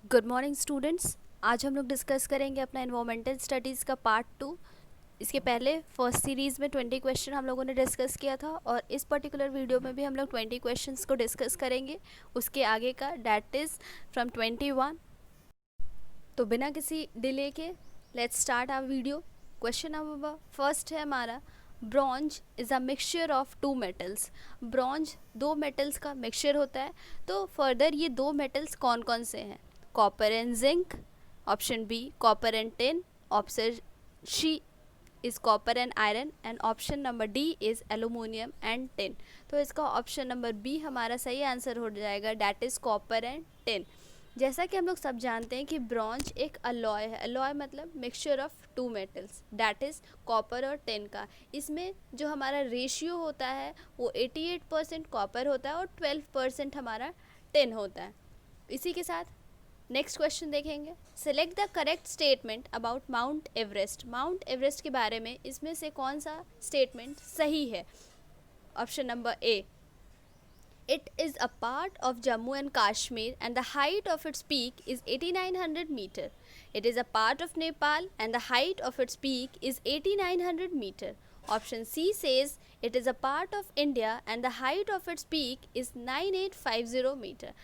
Good morning students. आज हम लोग डिस्कस करेंगे अपना एनवायरमेंटल स्टडीज़ का पार्ट 2। इसके पहले फर्स्ट सीरीज़ में 20 क्वेश्चन हम लोगों ने डिस्कस किया था और इस पर्टिकुलर वीडियो में भी हम लोग 20 क्वेश्चंस को डिस्कस करेंगे उसके आगे का, डैट इज़ फ्रॉम 21। तो बिना किसी डिले के let's start our video. Question number first है हमारा, bronze is a mixture of two metals. Bronze दो मेटल्स का मिक्सचर होता है। तो फर्दर ये दो मेटल्स कौन कौन से हैं? Copper and zinc, option B copper and tin, option C is copper and iron and option number D is aluminium and tin. तो इसका ऑप्शन नंबर बी हमारा सही आंसर हो जाएगा, that is copper and tin. जैसा कि हम लोग सब जानते हैं कि ब्रॉन्ज एक अलॉय है। अलॉय मतलब mixture of two metals, that is copper और टिन का। इसमें जो हमारा रेशियो होता है वो 88% कॉपर होता है और 12% हमारा टिन होता है। इसी के साथ नेक्स्ट क्वेश्चन देखेंगे। Select the correct statement about mount Everest. Mount Everest के बारे में इसमें से कौन सा स्टेटमेंट सही है? Option number A, it is a part of Jammu and Kashmir and the height of its peak is 8900 meter. It is a part of Nepal and the height of its peak is 8900 meter. Option C says it is a part of India and the height of its peak is 9850 meter.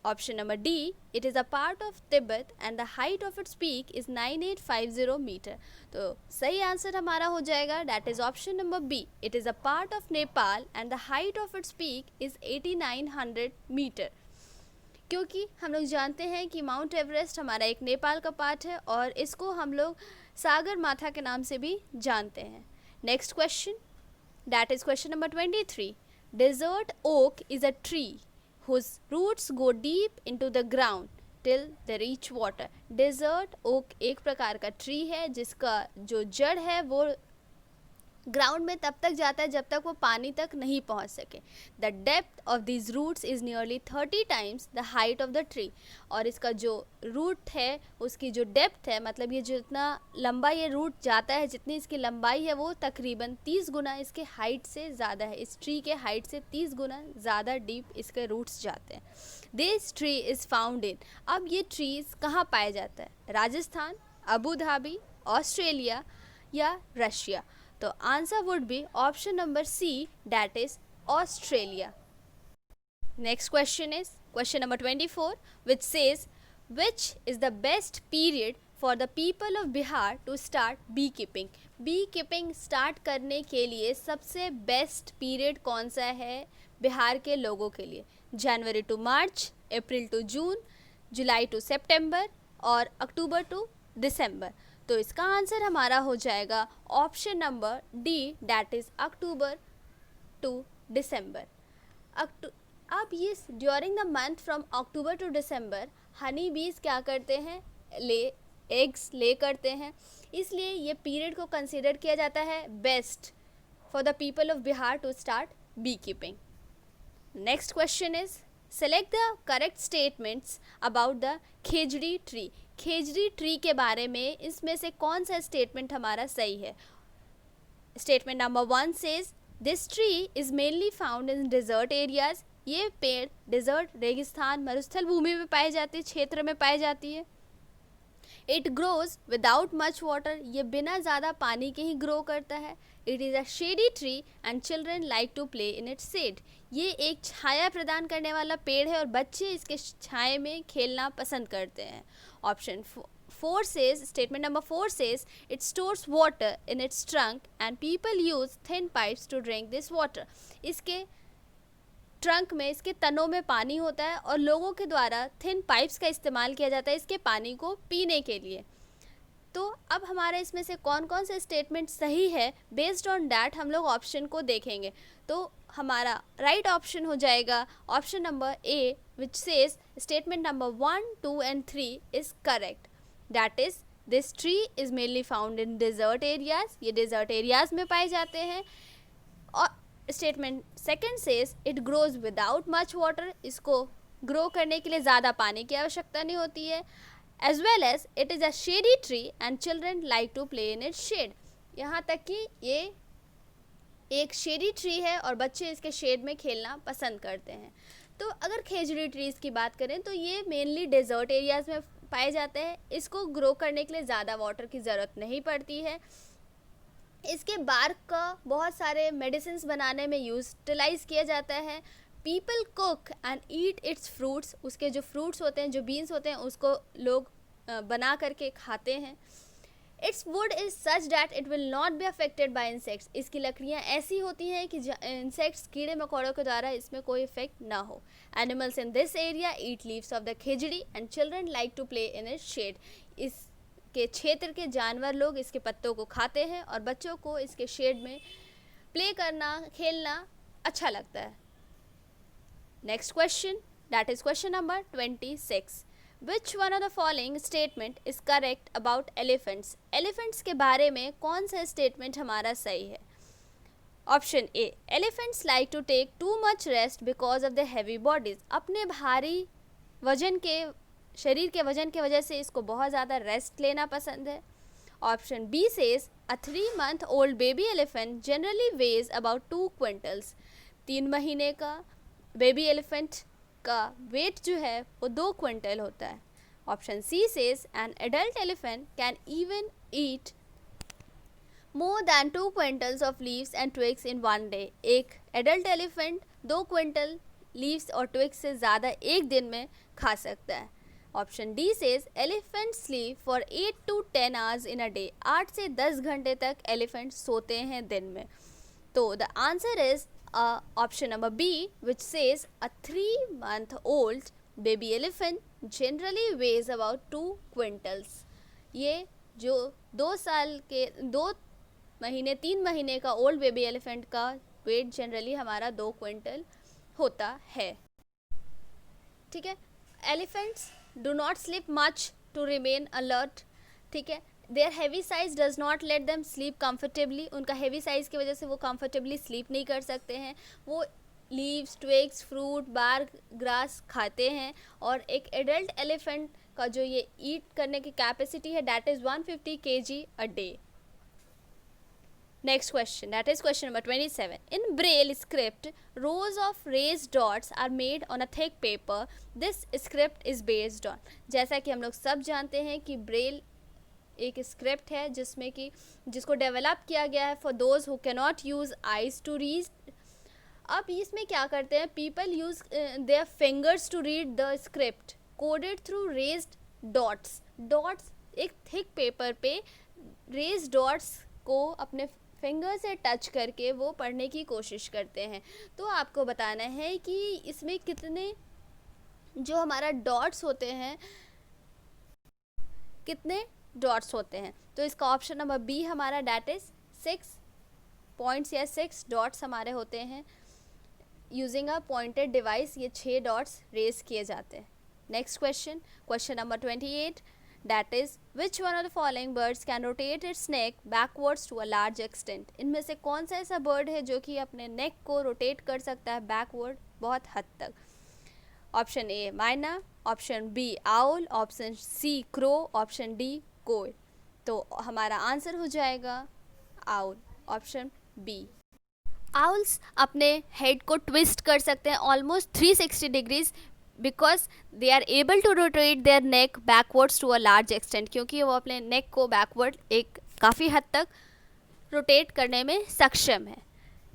Option number D, it is a part of Tibet and the height of its peak is 9850 meter. तो सही answer हमारा हो जाएगा, that is option number B, it is a part of Nepal and the height of its peak is 8900 meter. क्योंकि हम लोग जानते हैं कि माउंट एवरेस्ट हमारा एक नेपाल का पार्ट है और इसको हम लोग सागर माथा के नाम से भी जानते हैं। Next question, that is question number 23. Desert oak is a tree whose roots go deep into the ground till they reach water. Desert oak एक प्रकार का ट्री है जिसका जो जड़ है वो ग्राउंड में तब तक जाता है जब तक वो पानी तक नहीं पहुंच सके। The depth of this roots is nearly 30 times the height of the tree. और इसका जो रूट है उसकी जो डेप्थ है, मतलब ये जितना लंबा ये रूट जाता है, जितनी इसकी लंबाई है वो तकरीबन 30 गुना इसके हाइट से ज़्यादा है। इस ट्री के हाइट से 30 गुना ज़्यादा डीप इसके रूट्स जाते हैं। This tree is found in, अब ये ट्रीज़ कहाँ पाया जाता है? राजस्थान, अबू धाबी, ऑस्ट्रेलिया या रशिया। तो answer would be option number C, that is Australia. Next question is question number 24, which says which is the best period for the people of Bihar to start bee keeping. Bee keeping start करने के लिए सबसे best period कौन सा है बिहार के लोगों के लिए? जनवरी to March, April to June, July to सितंबर और अक्टूबर टू दिसंबर। तो इसका आंसर हमारा हो जाएगा option number D, that is October to December. अब ये during the month from October to December honey bees क्या करते हैं? एग्स ले करते हैं, इसलिए ये पीरियड को कंसिडर किया जाता है best for the people of Bihar to start bee keeping. Next question is select the correct statements about the khejri tree. Khejri tree के बारे में इसमें से कौन सा स्टेटमेंट हमारा सही है? Statement number 1 says this tree is mainly found in desert areas. ये पेड़ डेजर्ट, रेगिस्तान, मरुस्थल भूमि में पाई जाती है, क्षेत्र में पाई जाती है। It grows without much water, ये बिना ज़्यादा पानी के ही ग्रो करता है। It is a shady tree and children like to play in its shade. ये एक छाया प्रदान करने वाला पेड़ है और बच्चे इसके छाए में खेलना पसंद करते हैं। Option 4 says, statement number 4 says, it stores water in its trunk and people use thin pipes to drink this water. इसके ट्रंक में, इसके तनों में पानी होता है और लोगों के द्वारा थिन पाइप्स का इस्तेमाल किया जाता है इसके पानी को पीने के लिए। तो अब हमारा इसमें से कौन कौन से स्टेटमेंट सही है, बेस्ड ऑन डैट हम लोग ऑप्शन को देखेंगे। तो हमारा राइट ऑप्शन हो जाएगा option number A, which says statement number 1, 2 and 3 is correct. That is this tree is mainly found in desert areas, ये डेजर्ट एरियाज में पाए जाते हैं। और statement second says it grows without much water, इसको grow करने के लिए ज़्यादा पानी की आवश्यकता नहीं होती है। As well as it is a shady tree and children like to play in its shade, यहाँ तक कि ये एक शेडी ट्री है और बच्चे इसके शेड में खेलना पसंद करते हैं। तो अगर खेजड़ी ट्रीज़ की बात करें तो ये मेनली डेजर्ट एरियाज़ में पाए जाते हैं। इसको ग्रो करने के लिए ज़्यादा वाटर की ज़रूरत नहीं पड़ती है। इसके बार्क का बहुत सारे मेडिसिन्स बनाने में यूटिलाइज़ किया जाता है। People cook and eat its fruits, उसके जो फ्रूट्स होते हैं, जो बीन्स होते हैं, उसको लोग बना करके खाते हैं। It's would is such that it will not be affected by insects, इसकी लकड़ियाँ ऐसी होती हैं कि इंसेक्ट्स, कीड़े मकोड़ों के द्वारा इसमें कोई इफेक्ट ना हो। Animals in this area eat leaves of the khejri and children like to play in its shade, इसके क्षेत्र के जानवर लोग इसके पत्तों को खाते हैं और बच्चों को इसके शेड में प्ले करना, खेलना अच्छा लगता है। Next question, that is question number 26। Which one of the following statement is correct about elephants? Elephants के बारे में कौन सा statement हमारा सही है? Option A, elephants like to take too much rest because of their heavy bodies. अपने भारी वजन के, शरीर के वजन की वजह से इसको बहुत ज़्यादा रेस्ट लेना पसंद है। Option B says a 3-month-old baby elephant generally weighs about 2 quintals. 3 महीने का बेबी एलिफेंट का वेट जो है वो 2 क्विंटल होता है। Option she says an adult elephant can even eat more than 2 quintals of leaves and twigs in 1 day. एक adult elephant 2 quintal leaves और ट्विग्स से ज़्यादा एक दिन में खा सकता है। Option D says elephant sleep for 8 to 10 hours in a day. 8 से 10 घंटे तक एलिफेंट सोते हैं दिन में। तो the answer is option number B, which says a 3-month-old baby elephant generally weighs about 2 quintals. ये जो 2 महीने 3 महीने का ओल्ड बेबी एलिफेंट का वेट जनरली हमारा 2 क्विंटल होता है। ठीक है, elephants do not sleep much to remain alert. ठीक है, their heavy size does not let them sleep comfortably. उनका हैवी साइज़ की वजह से वो कंफर्टेबली स्लीप नहीं कर सकते हैं। वो leaves, twigs, fruit, bark, grass खाते हैं। और एक एडल्ट एलिफेंट का जो ये ईट करने की कैपेसिटी है that is 150 kg a day. Next question, that is question number 27। In Braille script rows of raised dots are made on a thick paper. This script is based on। जैसा कि हम लोग सब जानते हैं कि ब्रेल एक स्क्रिप्ट है जिसमें कि जिसको डेवलप किया गया है for those who can not use eyes to read. अब इसमें क्या करते हैं, people use their fingers to read the script coded through raised dots. Dots एक थिक पेपर पे रेज्ड डॉट्स को अपने फिंगर से टच करके वो पढ़ने की कोशिश करते हैं। तो आपको बताना है कि इसमें कितने जो हमारा डॉट्स होते हैं, कितने डॉट्स होते हैं। तो इसका ऑप्शन नंबर बी हमारा डैट इज 6 पॉइंट्स या 6 डॉट्स हमारे होते हैं। यूजिंग अ पॉइंटेड डिवाइस ये 6 डॉट्स रेज किए जाते हैं। Next question, question number 28, that is which one of the following birds can rotate its neck backwards to a large extent. इनमें से कौन सा ऐसा बर्ड है जो कि अपने नेक को रोटेट कर सकता है बैकवर्ड बहुत हद तक। Option A myna, option B owl, option C crow, option D koel. तो हमारा आंसर हो जाएगा आउल, ऑप्शन बी। आउल्स अपने हेड को ट्विस्ट कर सकते हैं almost 360 degrees because they are able to rotate their neck backwards to a large extent, क्योंकि वो अपने नेक को बैकवर्ड एक काफ़ी हद तक रोटेट करने में सक्षम है।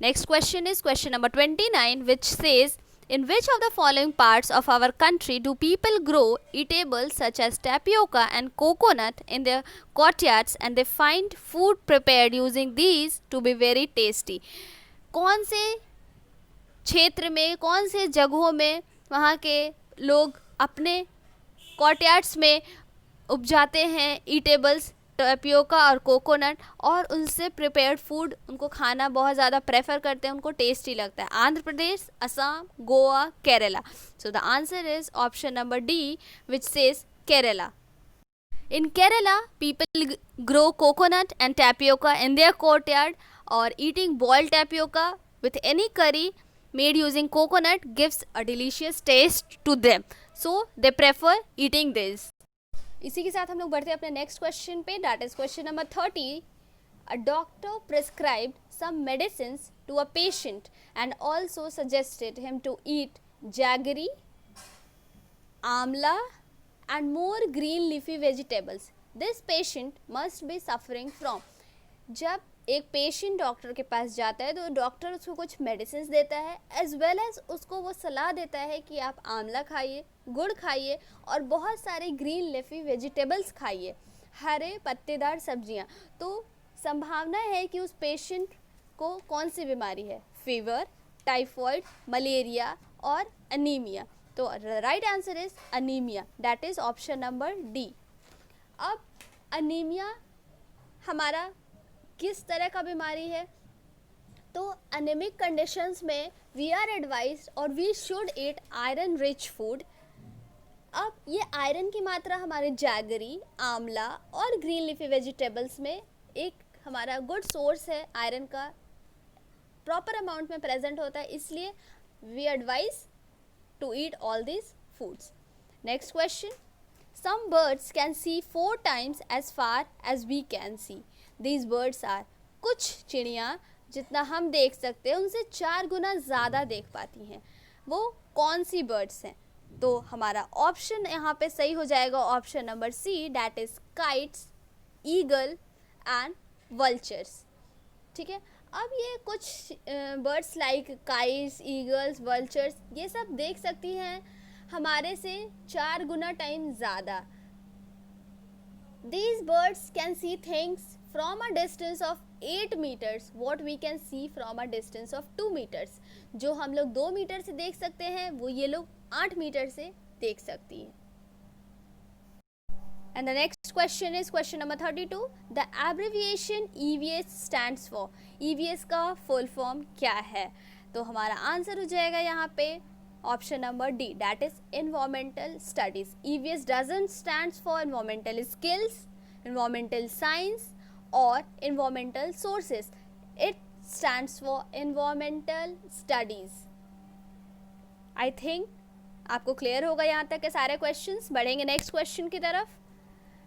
Next question is question number 29 which says in which of the following parts of our country do people grow eatables such as tapioca and coconut in their courtyards and they find food prepared using these to be very tasty। कौन से क्षेत्र में, कौन से जगहों में वहाँ के लोग अपने कॉर्टयार्ड्स में उपजाते हैं ईटेबल्स, टैपियोका और कोकोनट, और उनसे प्रिपेयर्ड फूड उनको खाना बहुत ज़्यादा प्रेफर करते हैं, उनको टेस्टी लगता है। Andhra Pradesh, Assam, Goa, Kerala. So the answer is option number D which says Kerala. In Kerala, people grow coconut and tapioca in their courtyard, or eating boiled tapioca with any curry made using coconut gives a delicious taste to them. So they prefer eating this. इसी के साथ हम लोग बढ़ते हैं अपने next question पे, that is question number 30। A doctor prescribed some medicines to a patient and also suggested him to eat jaggery, amla and more green leafy vegetables. This patient must be suffering from. जब एक patient doctor के पास जाता है तो doctor उसको कुछ medicine देता है एज वेल एज उसको वो सलाह देता है कि आप आंवला खाइए, गुड़ खाइए और बहुत सारे ग्रीन लीफी वेजिटेबल्स खाइए, हरे पत्तेदार सब्जियां। तो संभावना है कि उस पेशेंट को कौन सी बीमारी है, फीवर, टाइफॉइड, मलेरिया और अनीमिया। तो right answer is anaemia, that is option number D. अब अनीमिया हमारा किस तरह का बीमारी है? तो अनेमिक कंडीशंस में वी आर एडवाइज्ड और we should eat iron rich food. अब ये आयरन की मात्रा हमारे जैगरी, आंवला और ग्रीन लीफी वेजिटेबल्स में एक हमारा गुड सोर्स है आयरन का, प्रॉपर अमाउंट में प्रेजेंट होता है, इसलिए we advise to eat all these foods. Next question, some birds can see 4 times as far as we can see. These birds are, कुछ चिड़ियाँ जितना हम देख सकते हैं उनसे 4 गुना ज़्यादा देख पाती हैं। वो कौन सी बर्ड्स हैं? तो हमारा ऑप्शन यहाँ पे सही हो जाएगा option number C, that is kites, eagle and vultures. ठीक है, अब ये कुछ birds like kites, eagles, vultures ये सब देख सकती हैं हमारे से 4 गुना टाइम ज़्यादा। These birds can see things from a distance of 8 meters what we can see from a distance of 2 meters. जो हम लोग 2 मीटर से देख सकते हैं वो ये लोग 8 मीटर से देख सकती हैं। And the next question is question number 32. The abbreviation EVS stands for. EVS का full form क्या है? तो हमारा आंसर हो जाएगा यहाँ पे option number D, that is environmental studies. EVS doesn't stands for environmental skills, environmental science or environmental sources. It stands for environmental studies. I think आपको क्लियर होगा यहाँ तक के सारे क्वेश्चंस। बढ़ेंगे नेक्स्ट क्वेश्चन की तरफ।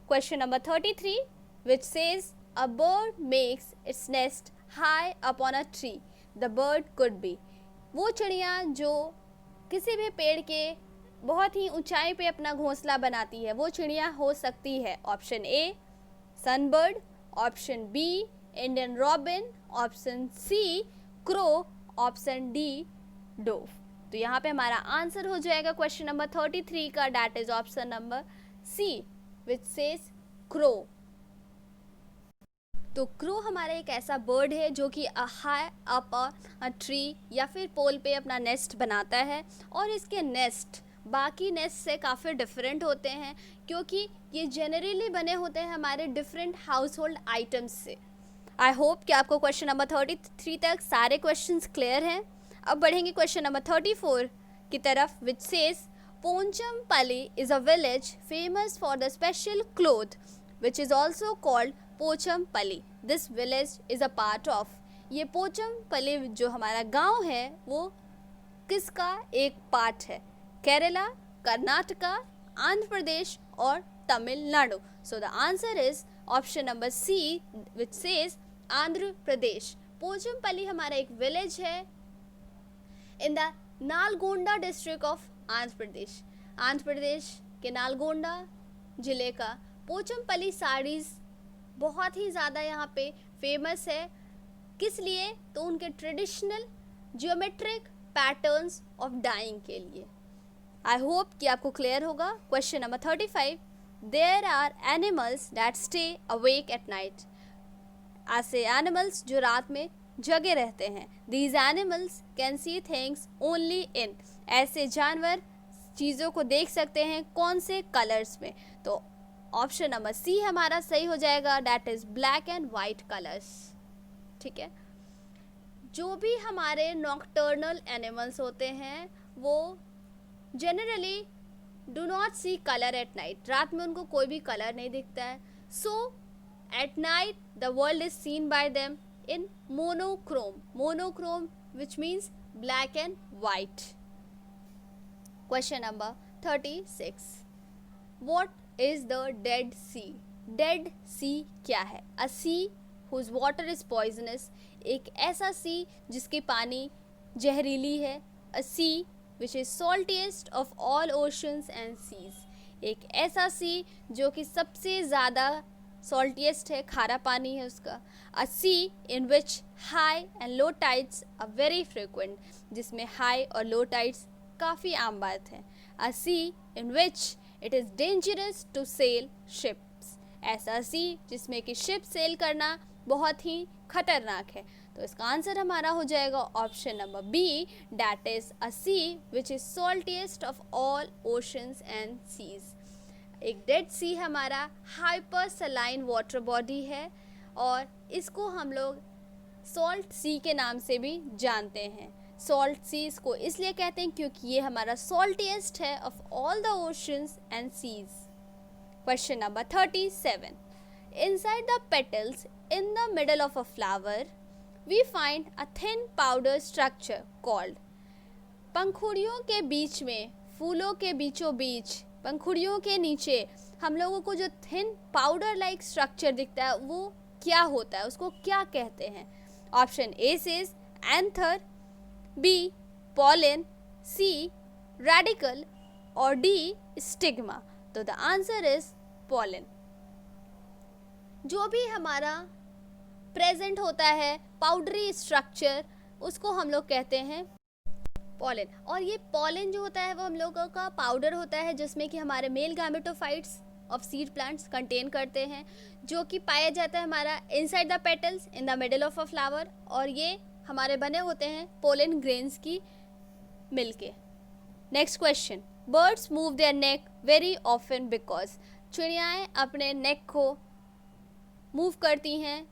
Question number 33 which says a bird makes its nest high up on a tree. The bird could be, वो चिड़िया जो किसी भी पेड़ के बहुत ही ऊंचाई पे अपना घोंसला बनाती है वो चिड़िया हो सकती है option A sunbird, option B Indian robin, option C crow, option D dove. तो यहाँ पे हमारा आंसर हो जाएगा क्वेश्चन नंबर 33 का, that is option number C which says crow. तो क्रो हमारा एक ऐसा बर्ड है जो कि हाई अप अ ट्री या फिर पोल पे अपना नेस्ट बनाता है और इसके नेस्ट बाकी नेस्ट से काफ़ी डिफरेंट होते हैं क्योंकि ये जनरली बने होते हैं हमारे डिफरेंट हाउस होल्ड आइटम्स से। आई होप कि आपको क्वेश्चन नंबर 33 तक सारे क्वेश्चंस क्लियर हैं। अब बढ़ेंगे क्वेश्चन नंबर 34 की तरफ which says Pochampally is a village famous for the special cloth which is also called Pochampally. This village is a part of. ये पोचमपल्ली जो हमारा गांव है वो किसका एक पार्ट है? केरला, कर्नाटका, आंध्र प्रदेश और Tamil Nadu. So the answer is option number C which says Andhra Pradesh. Pochampally हमारा एक विलेज है in the Nalgonda district of Andhra Pradesh. Andhra Pradesh के नालगोंडा जिले का पोचमपल्ली साड़ीज़ बहुत ही ज़्यादा यहाँ पे फेमस है. किस लिए? तो उनके traditional geometric patterns of dyeing के लिए. आई होप कि आपको क्लियर होगा. Question number 35. There are animals that stay awake at night. ऐसे एनिमल्स जो रात में जगे रहते हैं. These animals can see things only in. ऐसे जानवर चीज़ों को देख सकते हैं कौन से कलर्स में? तो ऑप्शन नंबर सी हमारा सही हो जाएगा, that is black and white colours. ठीक है. जो भी हमारे नॉक्टर्नल एनिमल्स होते हैं वो generally do not see colour at night. रात में उनको कोई भी कलर नहीं दिखता है. So at night the world is seen by them in monochrome. Monochrome which means black and white. Question number 36. What is the Dead Sea? Dead Sea क्या है? A sea whose water is poisonous. एक ऐसा सी जिसकी पानी जहरीली है. A sea which is saltiest of all oceans and seas. एक ऐसा सी जो कि सबसे ज़्यादा सॉल्टिएस्ट है, खारा पानी है उसका। A sea in which high and low tides are very frequent, जिसमें हाई और लो टाइड्स काफ़ी आम बात है। A sea in which it is dangerous to sail ships, ऐसा सी जिसमें कि शिप सेल करना बहुत ही खतरनाक है। तो इसका आंसर हमारा हो जाएगा option number B, that is a sea which is saltiest of all oceans and seas. एक डेड सी हमारा हाइपर सलाइन वाटर बॉडी है और इसको हम लोग सॉल्ट सी के नाम से भी जानते हैं। सॉल्ट सी इसको इसलिए कहते हैं क्योंकि ये हमारा सॉल्टिएस्ट है of all the oceans and seas. Question number 37, inside the petals in the middle of a flower we find a thin powder structure called, पंखुड़ियों के बीच में, फूलों के बीचों बीच, पंखुड़ियों के नीचे हम लोगों को जो थिन पाउडर लाइक स्ट्रक्चर दिखता है वो क्या होता है, उसको क्या कहते हैं? Option A says anther, B pollen, C radical और डी स्टिग्मा। तो द आंसर इज पॉलन। जो भी हमारा प्रेजेंट होता है पाउडरी स्ट्रक्चर उसको हम लोग कहते हैं पॉलन। और ये पॉलन जो होता है वो हम लोगों का पाउडर होता है जिसमें कि हमारे male gametophytes of seed plants contain करते हैं, जो कि पाया जाता है हमारा inside the petals in the middle of a flower, और ये हमारे बने होते हैं पोलन ग्रेन्स की मिलके। Next question, birds move their neck very often because, चिड़ियाएँ अपने नेक को मूव करती हैं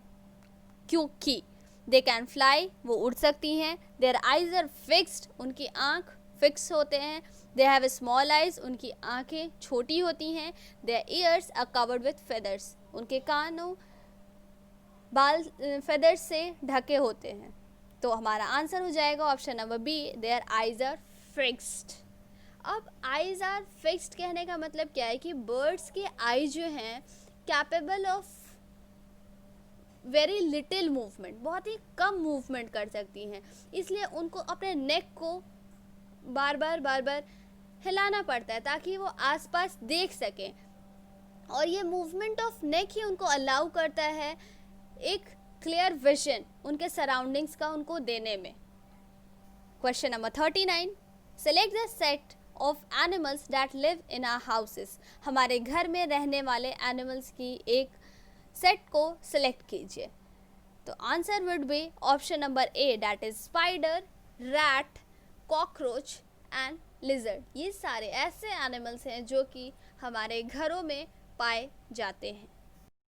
क्योंकि दे कैन फ्लाई, वो उड़ सकती हैं। देयर आइज आर फिक्स्ड, उनकी आँख फिक्स होते हैं। दे हैव स्मॉल आइज, उनकी आँखें छोटी होती हैं। Their ears are covered with feathers, उनके कानों बाल फेदर्स से ढके होते हैं। तो हमारा आंसर हो जाएगा option number B, their eyes are fixed. अब आइज आर फिक्स्ड कहने का मतलब क्या है कि बर्ड्स के आई जो हैं capable of very little movement, बहुत ही कम मूवमेंट कर सकती हैं, इसलिए उनको अपने नेक को बार बार हिलाना पड़ता है ताकि वो आसपास देख सकें, और ये मूवमेंट ऑफ नेक ही उनको अलाउ करता है एक क्लियर विजन उनके सराउंडिंग्स का उनको देने में। Question number 39, select the set of animals that live in our houses, हमारे घर में रहने वाले एनिमल्स की एक सेट को सिलेक्ट कीजिए। तो answer would be option number A, that is spider, rat, cockroach and lizard. ये सारे ऐसे एनिमल्स हैं जो कि हमारे घरों में पाए जाते हैं।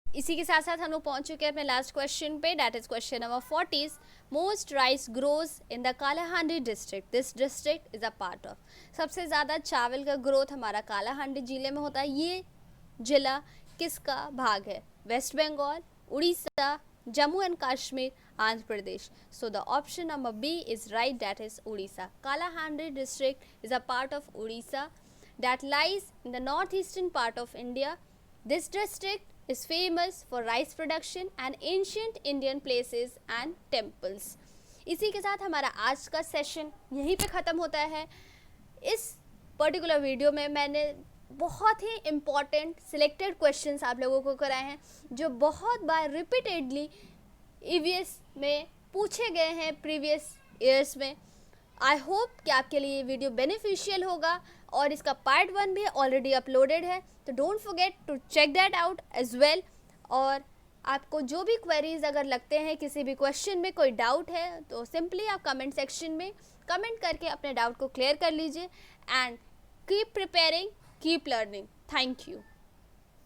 इसी के साथ साथ हम लोग पहुंच चुके हैं अपने लास्ट क्वेश्चन पे, that is question number 40, most rice grows in the Kalahandi district, this district is a part of, सबसे ज़्यादा चावल का ग्रोथ हमारा कालाहांडी जिले में होता है। ये जिला किसका भाग है? West Bengal, Orissa, Jammu and Kashmir, Andhra Pradesh. So the option number B is right, that is Orissa. Kalahandi district is a part of Orissa that lies in the northeastern part of India. This district is famous for rice production and ancient Indian places and temples. इसी के साथ हमारा आज का session यहीं पे ख़त्म होता है। इस पर्टिकुलर वीडियो में मैंने बहुत ही इम्पॉर्टेंट सिलेक्टेड क्वेश्चंस आप लोगों को कराए हैं जो बहुत बार रिपीटेडली ईवीएस में पूछे गए हैं प्रीवियस ईयर्स में। आई होप कि आपके लिए ये वीडियो बेनिफिशियल होगा, और इसका पार्ट 1 भी ऑलरेडी अपलोडेड है, तो don't forget to check that out as well. और आपको जो भी क्वेरीज अगर लगते हैं, किसी भी क्वेश्चन में कोई डाउट है, तो सिंपली आप कमेंट सेक्शन में कमेंट करके अपने डाउट को क्लियर कर लीजिए। And keep preparing, keep learning. Thank you.